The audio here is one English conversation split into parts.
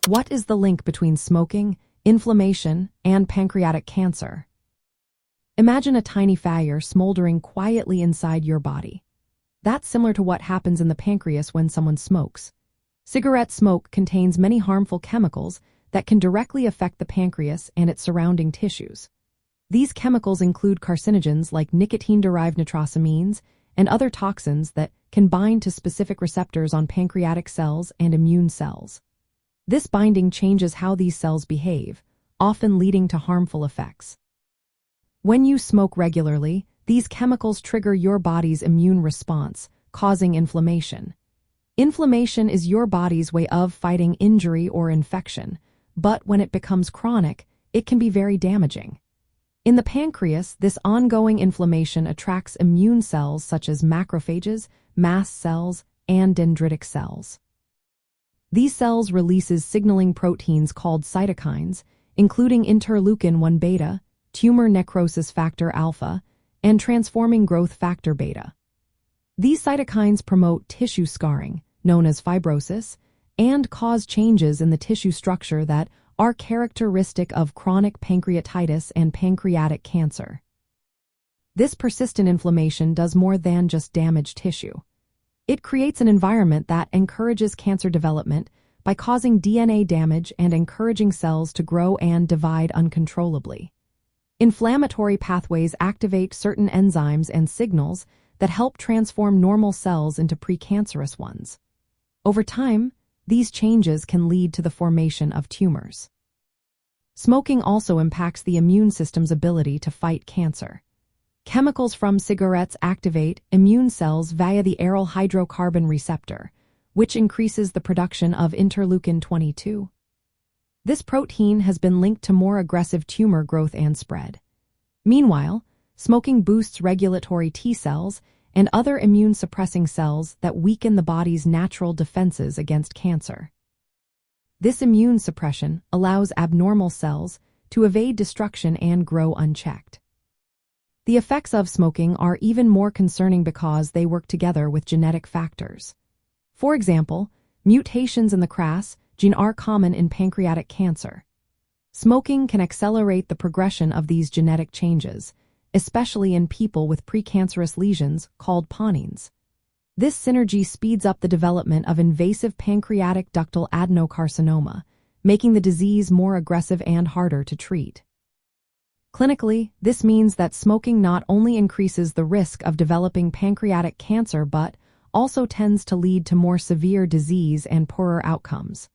What is the link between smoking, inflammation, and pancreatic cancer? Imagine a tiny fire smoldering quietly inside your body. That's similar to what happens in the pancreas when someone smokes. Cigarette smoke contains many harmful chemicals that can directly affect the pancreas and its surrounding tissues. These chemicals include carcinogens like nicotine-derived nitrosamines and other toxins that can bind to specific receptors on pancreatic cells and immune cells. This binding changes how these cells behave, often leading to harmful effects. When you smoke regularly, these chemicals trigger your body's immune response, causing inflammation. Inflammation is your body's way of fighting injury or infection, but when it becomes chronic, it can be very damaging. In the pancreas, this ongoing inflammation attracts immune cells such as macrophages, mast cells, and dendritic cells. These cells releases signaling proteins called cytokines, including interleukin-1 beta, tumor necrosis factor alpha, and transforming growth factor beta. These cytokines promote tissue scarring, known as fibrosis, and cause changes in the tissue structure that are characteristic of chronic pancreatitis and pancreatic cancer. This persistent inflammation does more than just damage tissue. It creates an environment that encourages cancer development by causing DNA damage and encouraging cells to grow and divide uncontrollably. Inflammatory pathways activate certain enzymes and signals that help transform normal cells into precancerous ones. Over time, these changes can lead to the formation of tumors. Smoking also impacts the immune system's ability to fight cancer. Chemicals from cigarettes activate immune cells via the aryl hydrocarbon receptor, which increases the production of interleukin-22. This protein has been linked to more aggressive tumor growth and spread. Meanwhile, smoking boosts regulatory T cells and other immune-suppressing cells that weaken the body's natural defenses against cancer. This immune suppression allows abnormal cells to evade destruction and grow unchecked. The effects of smoking are even more concerning because they work together with genetic factors. For example, mutations in the KRAS gene are common in pancreatic cancer. Smoking can accelerate the progression of these genetic changes, especially in people with precancerous lesions called panines. This synergy speeds up the development of invasive pancreatic ductal adenocarcinoma, making the disease more aggressive and harder to treat. Clinically, this means that smoking not only increases the risk of developing pancreatic cancer but also tends to lead to more severe disease and poorer outcomes.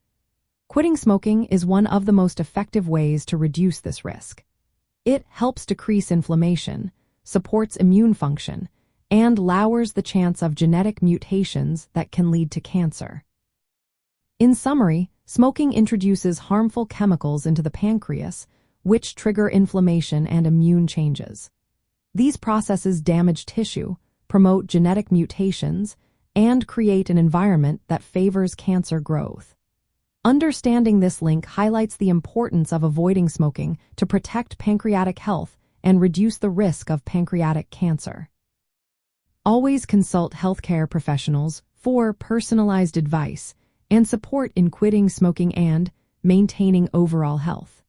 Quitting smoking is one of the most effective ways to reduce this risk. It helps decrease inflammation, supports immune function, and lowers the chance of genetic mutations that can lead to cancer. In summary, smoking introduces harmful chemicals into the pancreas, which trigger inflammation and immune changes. These processes damage tissue, promote genetic mutations, and create an environment that favors cancer growth. Understanding this link highlights the importance of avoiding smoking to protect pancreatic health and reduce the risk of pancreatic cancer. Always consult healthcare professionals for personalized advice and support in quitting smoking and maintaining overall health.